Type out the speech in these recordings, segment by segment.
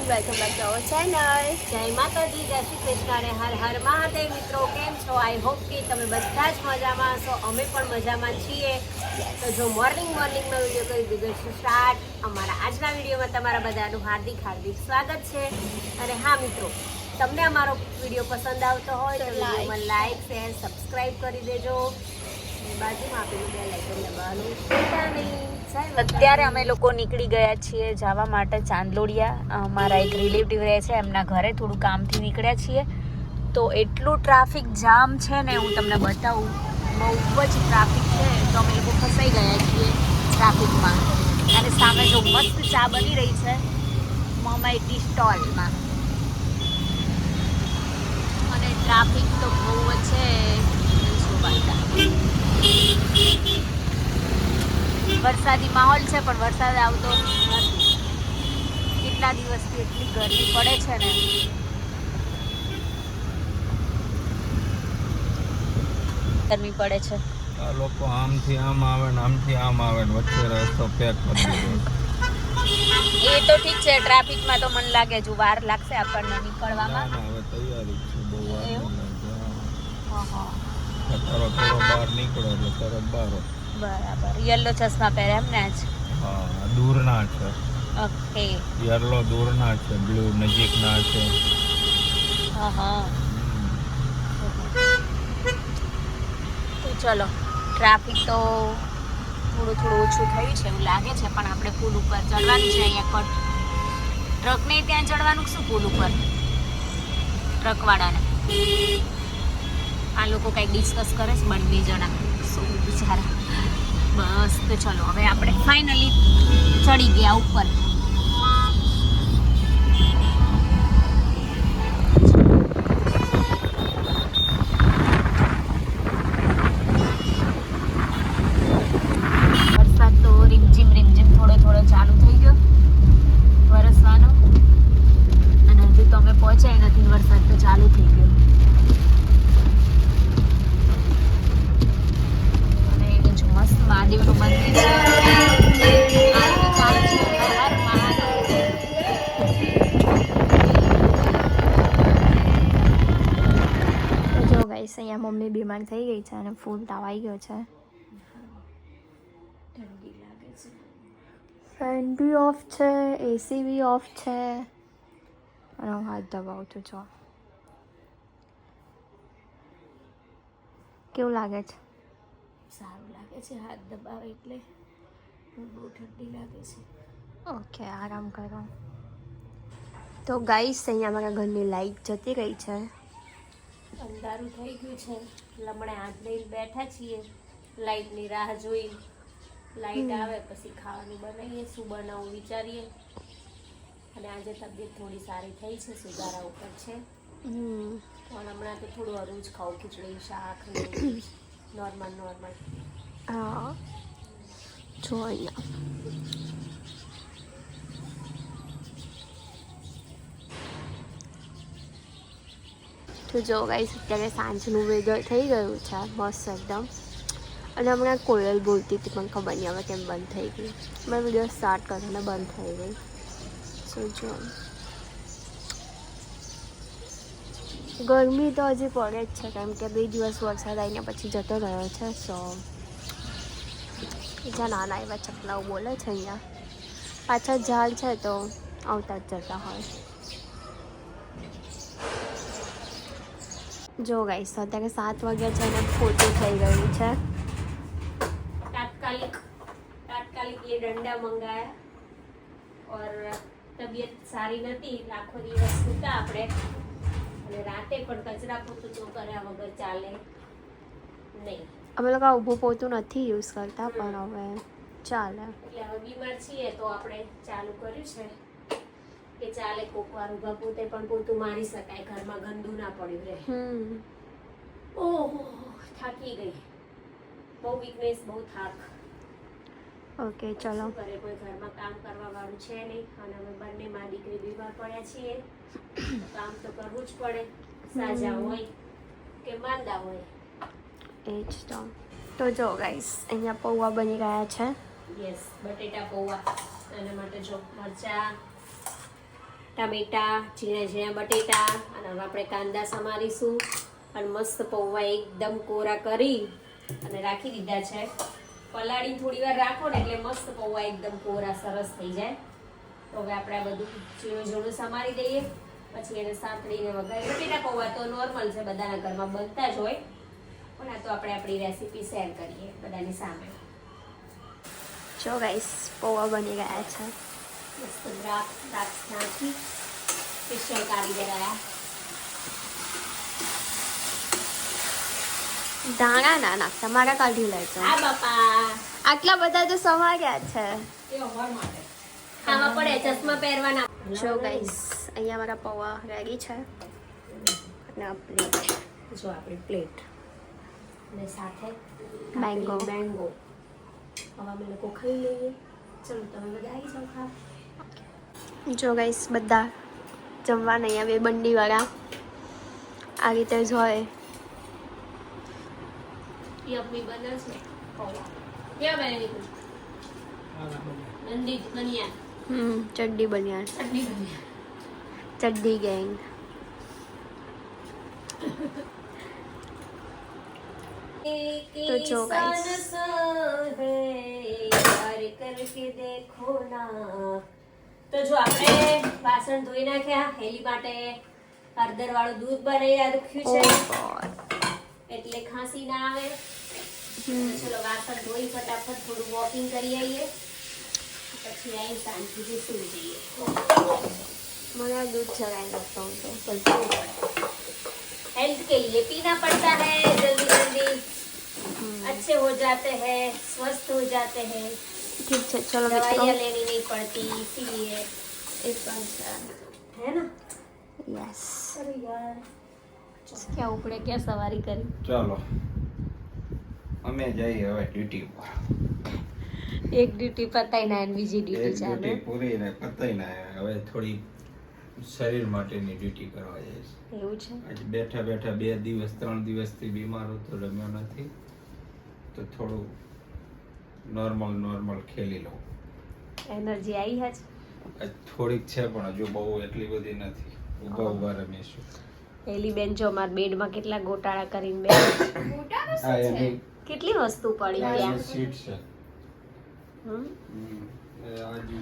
Welcome back to our channel. જય માતાજી, જય શ્રી કૃષ્ણ અને હર હર મહાદેવ. મિત્રો કેમ છો? આઈ હોપ કે તમે બધા જ મજામાં હશો. અમે પણ મજામાં છીએ. તો જો મોર્નિંગમાં વિડીયો કરી દીધો છે સ્ટાર્ટ. અમારા આજના વિડીયોમાં તમારા બધાનું હાર્દિક સ્વાગત છે. અને હા મિત્રો, તમને અમારો વિડીયો પસંદ આવતો હોય તો વિડીયોમાં લાઈક શેર સબસ્ક્રાઈબ કરી દેજો. બાજુમાં આપેલું બેલ આઇકન દબાવવાનું ભૂલતા નહીં. અત્યારે અમે લોકો નીકળી ગયા છીએ જવા માટે ચાંદલોડિયા. મારા એક રિલેટિવ રહે છે, એમના ઘરે થોડું કામથી નીકળ્યા છીએ. તો એટલું ટ્રાફિક જામ છે ને, હું તમને બતાવું. બહુ જ ટ્રાફિક છે. તો અમે લોકો ફસાઈ ગયા છીએ ટ્રાફિકમાં. અને સામે જો મસ્ત ચા બની રહી છે મમાઈ ટી સ્ટોલમાં. અને ટ્રાફિક તો બહુ જ છે. વરસાદી માહોલ છે પણ વરસાદ આવતો નથી. કેટલા દિવસથી એટલી ગરમી પડે છે ને. ગરમી પડે છે. આ લોકો આમથી આમ આવે ને આમથી આમ આવે ને વચ્ચે રસ્તો પેક કરી દીધો. એ તો ઠીક છે, ટ્રાફિકમાં તો મને લાગે જો વાર લાગશે આપણને નીકળવામાં. હવે તૈયારી છે, બહુ વાર નહીં લાગે. થોડો બહાર નીકળો એટલે તરત બહાર. બરાબર. યલો ચશ્મા પહેરે એમ ને આજ? હા, દૂરના છે. ઓકે. યલો દૂરના છે, બ્લુ નજીકના છે. હા હા. તો ચલો, ટ્રાફિક તો થોડું ઓછું થયું છે એવું લાગે છે. પણ આપણે પુલ ઉપર ચડવાનું છે. અહીંયા ટ્રકને ત્યાં ચડવાનું શું પુલ ઉપર ટ્રકવાળાને. આ લોકો કંઈક ડિસ્કસ કરે છે બંને જણા. શું બિચારા. બસ તો ચલો, હવે આપણે ફાઇનલી ચડી ગયા ઉપર. વરસાદ તો રીમઝીમ થોડો ચાલુ થઈ ગયો વરસવાનો. અને હજુ તો અમે પહોંચ્યા નથી, વરસાદ તો ચાલુ થઈ ગયો. મસ્ત મહાદેવનું મંદિર છે. આરતી ચાલુ છે. હર હર મહાદેવ. જો ગાઈસ, અહીંયા મમ્મી બીમાર થઈ ગઈ છે અને ફૂલ તાવ આવી ગયો છે. ઠંડી લાગે છે. ફેન બી ઓફ છે, એસી બી ઓફ છે. અને હું હાથ દબાવું છું. જો કેવું લાગે છે? સારું લાગે છે હાથ દબાવે એટલે. બહુ ઠંડી લાગે છે. ઓકે, આરામ કરો. તો ગાઈસ, અહીંયા અમારા ઘરની લાઈટ જતી રહી છે. અંધારું થઈ ગયું છે. લમણે હાથ લઈને બેઠા છીએ, લાઈટની રાહ જોઈ. લાઈટ આવે પછી ખાવાનું બનાવીએ. શું બનાવવું વિચારીએ. અને આજે તબિયત થોડી સારી થઈ છે, સુધારા ઉપર છે. પણ હમણાં તો થોડું હરું જ ખાવું, ખીચડી શાક નોર્મલ. હા, જો અહીંયા તો જો ગાઈસ, અત્યારે સાંજનું વેધર થઈ ગયું છે મસ્ત એકદમ. અને હમણાં કોયલ બોલતી હતી પણ ખબર નહીં હવે કેમ બંધ થઈ ગઈ. મેં વિડીયો સ્ટાર્ટ કર્યો ને બંધ થઈ ગઈ. સો જો ગરમી તો હજી પડે જ છે, કેમ કે 2 દિવસ વરસાદ આવીને પછી જતો રહ્યો છે. સો બીજા નાના એવા ચકલાઓ બોલે છે. અહીંયા પાછળ ઝાડ છે તો આવતા જ જતા હોય. જો ગાઈસ, અત્યારે 7 વાગ્યા છે અને ખોટું થઈ ગયું છે. तात्कालिक ये डंडा मंगाया और तबीयत सारी નથી. આખો દિવસ સૂતા આપણે અને રાતે પણ કચરા પોતું તો કર્યા વગર ચાલે નહીં. અમે લોકો ઊભું પોતું નથી યુઝ કરતા, પણ હવે ચાલે. એટલે હવે બીમાર છીએ તો આપણે ચાલુ કર્યું છે કે ચાલે કોક વાર ઊભા પોતે પણ પોતું મારી શકાય, ઘરમાં ગંદુ ના પડ્યું રહે. ઓહો, થાકી ગઈ. બહુ વીકનેસ, બહુ થાક. ઓકે, ચલો. કરે કોઈ ઘરમાં કામ કરવા વાળું છે નહીં. અને અમે બંને માં દીકરી બીમાર પડ્યા છીએ. કામ તો કરવું જ પડે, સાજા હોય કે માંદા હોય. એ જ તો જો ગાઈસ, અહીંયા પૌવા બની ગયા છે. યસ, બટેટા પૌવા. એના માટે જો મરચા, ટામેટા, ઝીણા ઝીણા બટેટા અને હવે આપણે કાંદા સમારીશું અને મસ્ત પૌવા એકદમ કોરા કરી અને રાખી દીધા છે. પલાળી થોડી વાર રાખો ને એટલે મસ્ત પૌવા એકદમ કોરા સરસ થઈ જાય. તો હવે આપણે આ બધું ઝીણું ઝીણું સમારી દઈએ, પછી એને સાંતળીને વઘારી. બટેટા પૌવા તો નોર્મલ છે, બધાના ઘરમાં બનતા જ હોય, પણ આ તો આપણે આપણી રેસીપી શેર કરીએ બધાની સામે. જો ગાઈસ પૌવા બની ગયા છે. મસ્ત દ્રાક્ષ નાખી સ્પેશિયલ કારીગર આયા. ધાણા ના નાખતા, મારા કાઢી લેજો. આ બાપા આટલા બધા તો સમાર્યા છે. એ હોર માટે ખાવા પડે, ચશ્મા પહેરવાના. જો ગાઈસ અહીંયા મારા પૌવા રેડી છે અને આ પ્લેટ. જો આપણી પ્લેટ અને સાથે મેંગો. મેંગો. હવે અમે લોકો ખાઈ લઈએ. ચલો તમે બધા આવી જાઓ ખાવા. જો ગાઈસ બધા જમવાના અહીંયા બે બંડીવાળા આ રીતે જ હોય. યમ્મી બને છે પૌવા. ક્યાં બને નીકળું? નંદી બનિયા. ચડ્ડી બન્યા, ચટણી બનિયા. ચડ્ડી ગેંગ. तो जो guys. તો જો આપણે વાસણ ધોઈ નાખ્યા. હેલી માટે હળદર વાળું દૂધ બનાવી રાખ્યું છે એટલે ખાંસી ના આવે. ચલો વાસણ ધોઈ ફટાફટ થોડું વોકિંગ કરી આવીએ, પછી આવી શાંતિથી સૂઈ જઈએ. મને આ દૂધ ચડાવી નાખતા હું તો. हेल्थ के लिए पीना पड़ता है, जल्दी जल्दी अच्छे हो जाते हैं, स्वस्थ हो जाते हैं, ઠીક છે ચલો મિત્રો. दवाइयाँ लेनी नहीं पड़ती, इसीलिए એ પણ છે. है ना. યસ. अरे यार क्या उपड़े क्या सवारी करी. ચાલો અમે જઈએ હવે ડ્યુટી પર. एक ड्यूटी पता ही ना बीजी એક ड्यूटी चालू. ડ્યુટી પૂરી ને પતાઈ ને હવે થોડી શરીર માટેની ડ્યુટી કરવા જઈશ. એવું છે. આજે બેઠા બેઠા 2 દિવસ 3 દિવસથી બીમાર હતો, રમ્યો નથી, તો થોડું નોર્મલ ખેલી લઉં. એનર્જી આવી હજ. આજ થોડીક છે પણ હજુ બહુ એટલી બધી નથી. ઊભા રમીશું. પેલી બેન જો મારા બેડમાં કેટલા ગોટાળા કરીને બે આ એની કેટલી વસ્તુ પડી આ ત્યાં. એની સીટ છે. હમ. એ આજુ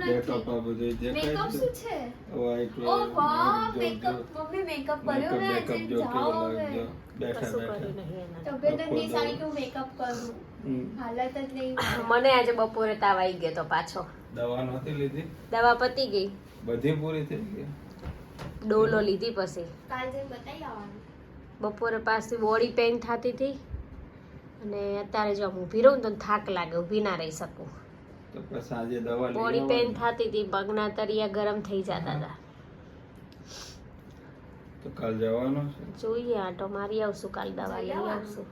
makeup આ બધું દેખાય છે. White ઓ વાહ, makeup. મમ્મી makeup કર્યો ને આજે. જો જાઓ કેવો હવે. લાગ્યો. બેઠા કશું બેઠા કર્યું નહીં એના. તબિયત જ નહીં સારી કે હું makeup કરું. હાલત જ નહીં. મને આજે બપોરે તાવ આવી ગયો તો પાછો. દવા નહોતી લીધી, દવા પતી ગઈ, બધી પૂરી થઈ ગઈ. ડોલો લીધી પછી. કાલ જઈને બતાવી આવવાનું. બપોરે પાછી બોડી પેઇન થતી હતી અને અત્યારે જો હું ઊભી રહું ને તો થાક લાગે, ઊભી ના રહી શકું. તો પછી આજે દવા લઈ બોડી પેઇન આવવાની. થતી હતી, પગના તળિયા ગરમ થઈ જતા હતા. તો કાલ જવાનું છે. જોઈએ આટો મારી આવશું, કાલ દવા લઈ આવશું.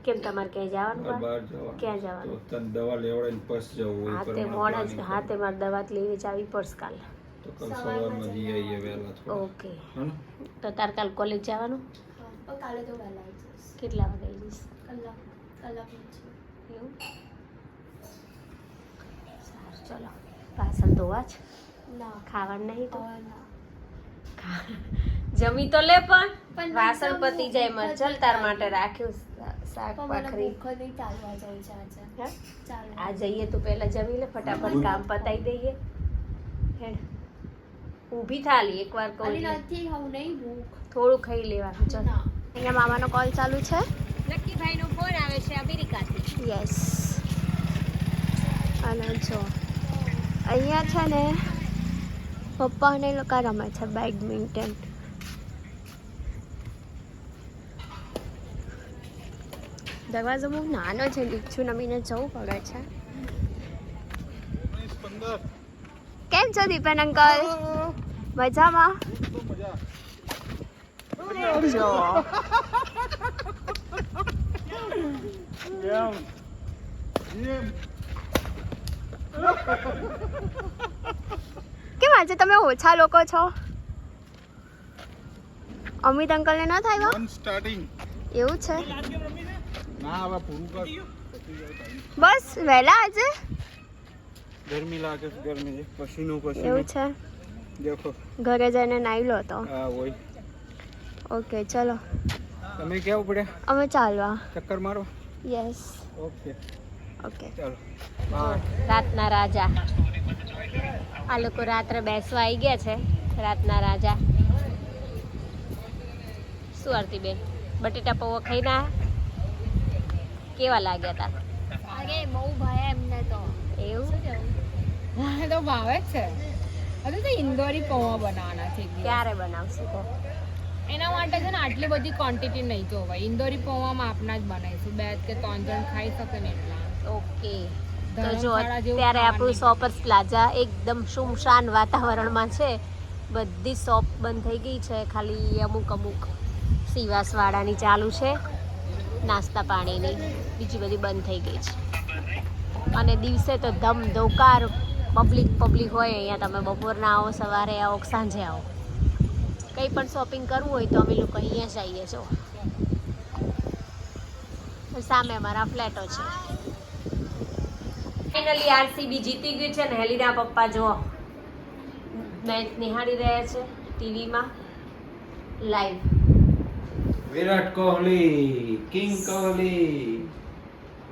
કેમ તમારે ક્યાંય જવાનું બહાર હોય? જવાનું. ક્યાં જવાનું? તો તને દવા લેવડાવીને પછી જવું હોય હાથે પ્રમાણે મોડા જ planning હાથે મારે દવા જ લેવી જાવી પડશે કાલ. તો કાલ સવારમાં જઈ આવીએ વહેલા થોડા. ઓકે. હે ને? તો તાર કાલ કોલેજ જવાનું? પણ કાલે તો વહેલા આવી જઈશ. કેટલા વાગે જઈશ? કલાક પછી. એવું? સારું ચલો. વાસણ ધોવા જ, ના ખાવાનું નહીં તો હવે ના. જમી તો લે પણ પણ વાસણ મને પતી જાય ભૂખ જ મરચલ તાર માટે રાખ્યું શાક પણ મને ભાખરી. ભૂખ નહીં, ચાલવા જવું છે આજે. હે? ચાલવા. આ જઈએ તો પહેલા જમી લે, ફટાફટ કામ પતાઈ દઈએ. હેડ ઊભી થાલી એકવાર કહું અને એટલે. નથી ખાવું નહીં ભૂખ. થોડું ખાઈ લેવાનું. ચલ. ના. અહીંયા મામાનો કોલ ચાલુ છે. લક્કીભાઈનો ફોન આવે છે અમેરિકાથી. યસ. અને જો અહીંયા છે ને પપ્પા અને એ લોકો રમે છે બેડમિન્ટન. દરવાજો બહુ નાનો છે, દીક્ષુ નમીને જવું પડે છે. કેમ છો દીપેન અંકલ? મજામાં? જો કેમ આજે તમે ઓછા લોકો છો? અમિત અંકલ ને ન થાય સ્ટાર્ટિંગ એવું છે? ના હવે પૂરું કર. બસ વહેલા આજે ગરમી લાગે છે, ગરમી પસીનો એવું છે. देखो ઘરે જઈને નાઈ લો તો. हाँ वही ઓકે ચલો તમે क्या उपड़े અમે ચાલવા. चक्कर मारो યસ ओके ઓકે. चलो રાતના રાજા આ લોકો રાત્રે બેસવા આવી ગયા છે. રાતના રાજા શું આરતી બેન બટેટા પૌવા ખાઈને આયા? કેવા લાગ્યા તા? અરે બહુ ભાઈ એમને તો. એવું મને તો ભાવે જ છે. હવે તો ઇન્દોરી પૌવા બનાવવાના છે એક દિવસ. ક્યારે બનાવશું તો? એના માટે છે ને આટલી બધી ક્વોન્ટિટી નહીં જોવાય. ઇન્દોરી પૌવામાં આપના જ બનાવીશું 2 કે 3 જણ ખાઈ શકે ને એટલા. ઓકે તો જો ધર્મશાળા જેવું અત્યારે આપણું ખાવાનું શોપર્સ પ્લાઝા એકદમ સુમસાન વાતાવરણમાં છે. બધી શોપ બંધ થઈ ગઈ છે. ખાલી અમુક સીવાસવાળાની ચાલુ છે, નાસ્તા પાણીની. બીજી બધી બંધ થઈ ગઈ છે. અને દિવસે તો ધમધોકાર પબ્લિક હોય. અહીંયા તમે બપોરના આવો, સવારે આવો, સાંજે આવો. કંઈ પણ શોપિંગ કરવું હોય તો અમે લોકો અહીંયા જ આવીએ છો. સામે અમારા ફ્લેટો છે. ફાઇનલી આરસીબી જીતી ગયું છે ને હેલીના પપ્પા જો મેચ નિહાળી રહ્યા છે ટીવીમાં લાઈવ. विराट कोहली किंग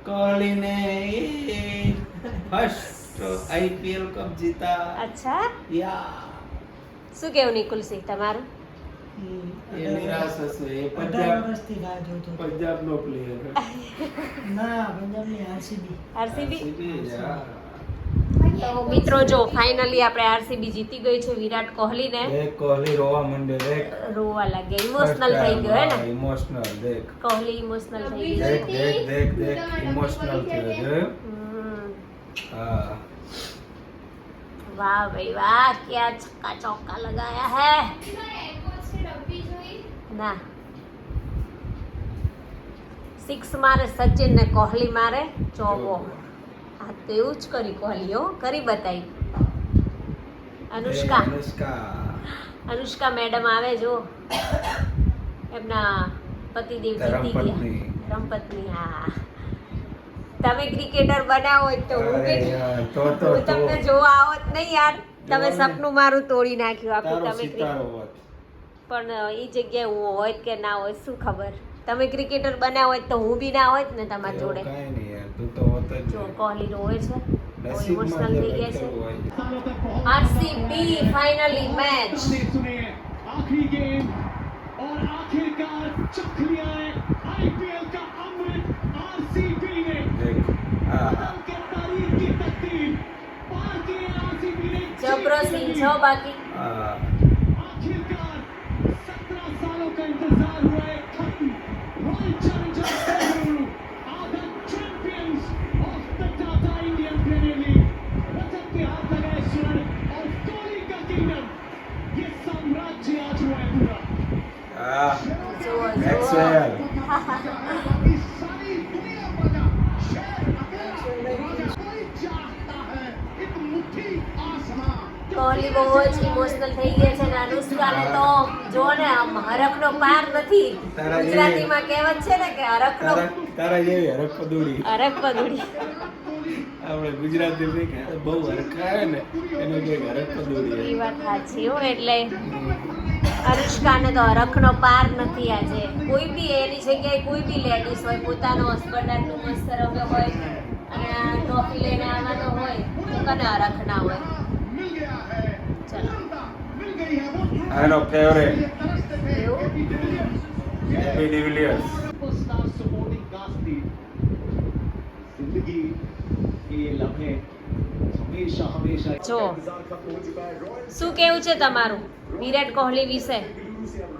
कोहली ने फर्स्ट आईपीएल कप जीता અચ્છા या શું કેવું નિકુલસિંહ તમારું? ये निराश है ये पंजाब नो प्लेयर આરસીબી તો મિત્રો જો ફાઇનલી આપણે આરસીબી જીતી ગઈ છે. વિરાટ કોહલીને देख कोहली रोवा मंडे देख રોવા લાગ્યા, ઇમોશનલ થઈ ગયો હે ને? इमोशनल देख કોહલી ઇમોશનલ થઈ ગયો. देख देख देख देख इमोशनल थी जो હમ. हाँ વાહ ભાઈ વાહ, क्या छक्का चौका लगाया है ના. 6 મારે સચિન ને કોહલી મારે ચોકો. હા તો એવું જ કરી કોહલી, હો કરી બતાવી. અનુષ્કા મેડમ આવે જો એમના પતિદેવ જીતી ગયા. ધર્મપત્ની હા. તમે ક્રિકેટર બનાવો હોય તો હું હું તમને જોવા આવત નહીં યાર. તમે સપનું મારું તોડી નાખ્યું આખું. તમે પણ એ જગ્યાએ હું હોય કે ના હોય શું ખબર. તમે ક્રિકેટર બનાવો હોય તો હું બી ના હોત ને તમારી જોડે. જો કોહલી રોવે છે, બહુ ઇમોશનલ થઈ ગયા છે. RCB finally match. आखिरी गेम और आखिरकार चख लिया है आईपीएल का अमृत आरसीबी ने बदल के तारीख की तकदीर पार किए आरसीबी ने જબરો સીન છો બાકી. आखिरकार 17 सालों का इंतजार हुआ है खत्म Royal Challengers Bengaluru are the champions of the Tata Indian Premier League Rajat के हाथ लगाए स्वर्ण और कोहली का किंगडम ये साम्राज्य आज हुआ है पूरा જુઓ बाकी सारी दुनिया बजा शेर राजा कोई चाहता है एक मुट्ठी आसमां કોહલી બહુ જ ઇમોશનલ થઈ ગયા છે ને અનુષ્કાને તો જો ને આમ હરખનો પાર નથી. ગુજરાતીમાં કહેવત છે ને કે હરખનો તારા જેવી હરખ પદુડી હરખ પદુડી. આપણે ગુજરાતી માં કે બહુ હરખાય ને એને કે હરખ પદુડી. એ વાત સાચી હો. એટલે અનુષ્કાને તો હરખનો પાર નથી આજે. કોઈ બી એની જગ્યાએ કોઈ બી લેડીઝ હોય, પોતાનો હસબન્ડ આટલું મસ્ત રમ્યો હોય અને આ ટ્રોફી લઈને આવવાનો હોય તો કને હરખ ના હોય. मिल गया है ચલો मिल गई है वो આનો ફેવરેટ એવું એબી ડિવિલિયર્સ. सुपरस्टार सपोर्टिंग कास्ट थी जिंदगी के ये लम्हे हमेशा हमेशा જો શું કેવું છે તમારું વિરાટ કોહલી વિશે?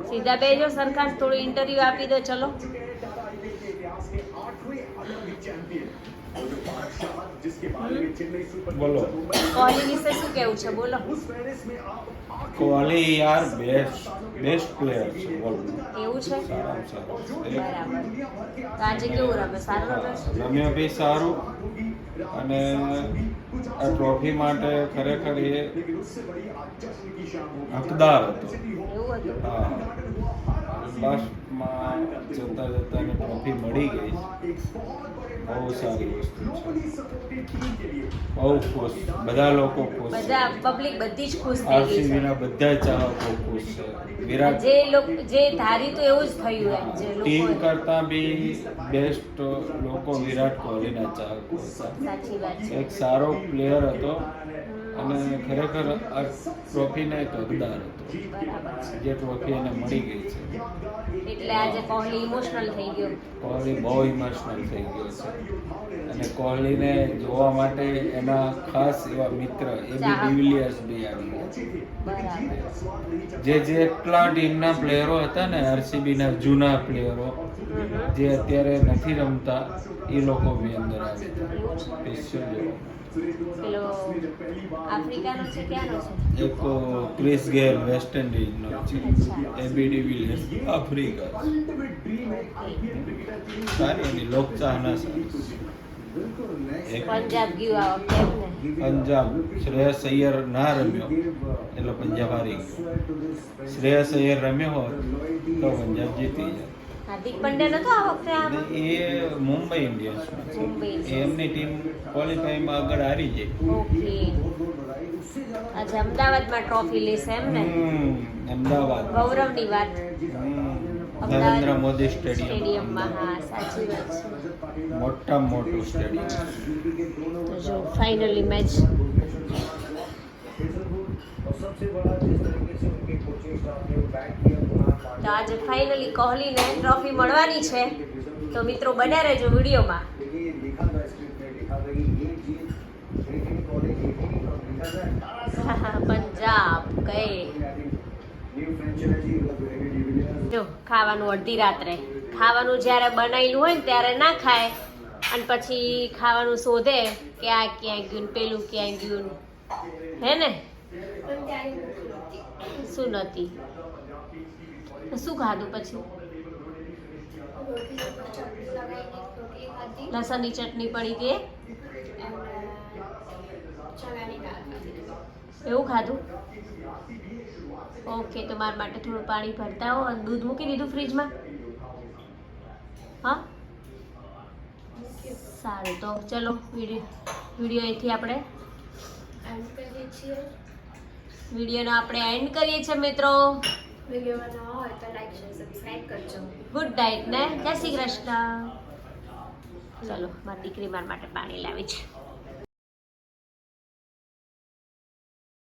સીધા બેજો સરકાર, થોડું ઇન્ટરવ્યુ આપી દો. ચલો બોલો કોહલી વિશે શું કેવું છે? બોલો. કોહલી યાર બેસ્ટ પ્લેયર છે વર્લ્ડનો. એવું છે? સારામાં સારો. બરાબર. તો આજે કેવું રમે? સારું રમે છે? રમ્યો બી સારું અને આ ટ્રોફી માટે ખરેખર એ હકદાર હતો. એવું હતું? હા લાસ્ટમાં જતા જતા ટ્રોફી મળી ગઈ બહુ સારી વસ્તુ છે, બહુ ખુશ, બધા લોકો ખુશ બધા પબ્લિક બધી જ ખુશ થઈ ગઈ આરસીબી ના બધા ચાહકો ખુશ છે. છે વિરાટ જે લોકો જે ધારી તો એવું જ થયું એમ જે ટીમ લોકો કરતા બી બેસ્ટ લોકો વિરાટ કોહલીના ચાહકો હતા. સાચી વાત છે. એક સારો પ્લેયર હતો અને ખરેખર આ ટ્રોફીનો એક હકદાર હતો, બરાબર છે. જે ટ્રોફી એને મળી ગઈ છે. એટલે આજે કોહલી ઇમોશનલ થઈ ગયો. કોહલી બહુ ઇમોશનલ થઈ ગયો છે અને કોહલીને જોવા માટે એના ખાસ એવા મિત્ર એબી ડિવિલિયર્સ બી આવી ગયા છે. બરાબર. જે એટલા ટીમના પ્લેયરો હતા ને આરસીબીના જૂના પ્લેયરો જે અત્યારે નથી રમતા એ લોકો બી અંદર આવ્યા હતા સ્પેશિયલ જોવા. પેલો આફ્રિકાનો છે ક્યાંનો છે? એક ક્રિસ ગેલ વેસ્ટ ઇન્ડિઝનો છે, એબી ડિવિલિયર્સ આફ્રિકા. સારી એની લોકચાહના સારી. પંજાબ ગયું આ વખતે એમ ને? પંજાબ શ્રેયસ અય્યર ના રમ્યો એટલે પંજાબ હારી ગયો. શ્રેયસ અય્યર રમ્યો હોત તો પંજાબ જીતી જાય. હાર્દિક પંડ્યા નતો આ વખતે આમાં? અને એ મુંબઈ ઇન્ડિયન્સમાં છે. મુંબઈ એમની ટીમ ક્વોલિફાઈમાં આગળ હારી જાય. ઓકે. આજે અમદાવાદમાં ટ્રોફી લેશે એમ ને? અમદાવાદ ગૌરવની વાત. નરેન્દ્ર મોદી સ્ટેડિયમ, સ્ટેડિયમમાં. હા, સાચી વાત છે. મોટામાં મોટું સ્ટેડિયમ. તો જો ફાઇનલી મેચ તો આજે ફાઇનલી કોહલીને ટ્રોફી મળવાની છે. તો મિત્રો બન્યા રહેજો વિડીયોમાં. પંજાબ ગયે. જો ખાવાનું અડધી રાત્રે, ખાવાનું જ્યારે બનાવેલું હોય ને ત્યારે ના ખાય અને પછી ખાવાનું શોધે કે આ ક્યાં ગયું ને પેલું ક્યાં ગયું ને. હે ને? શું નથી? શું ખાધું પછી? લસણની ચટણી પડી ગઈ એવું ખાધું? ઓકે, તો મારા માટે થોડું પાણી ભરતા હો અને દૂધ મૂકી દીધું ફ્રીજમાં. હા, સારું. તો ચલો વિડીયો અહીંથી આપણે વિડીયોનો આપણે એન્ડ કરીએ છીએ મિત્રો. વિડીયોમાં નવા હોય તો લાઈક શેર સબસ્ક્રાઈબ કરજો. ગુડ નાઇટ ને જય શ્રી કૃષ્ણ. ચલો, મારી દીકરી મારા માટે પાણી લાવી છે.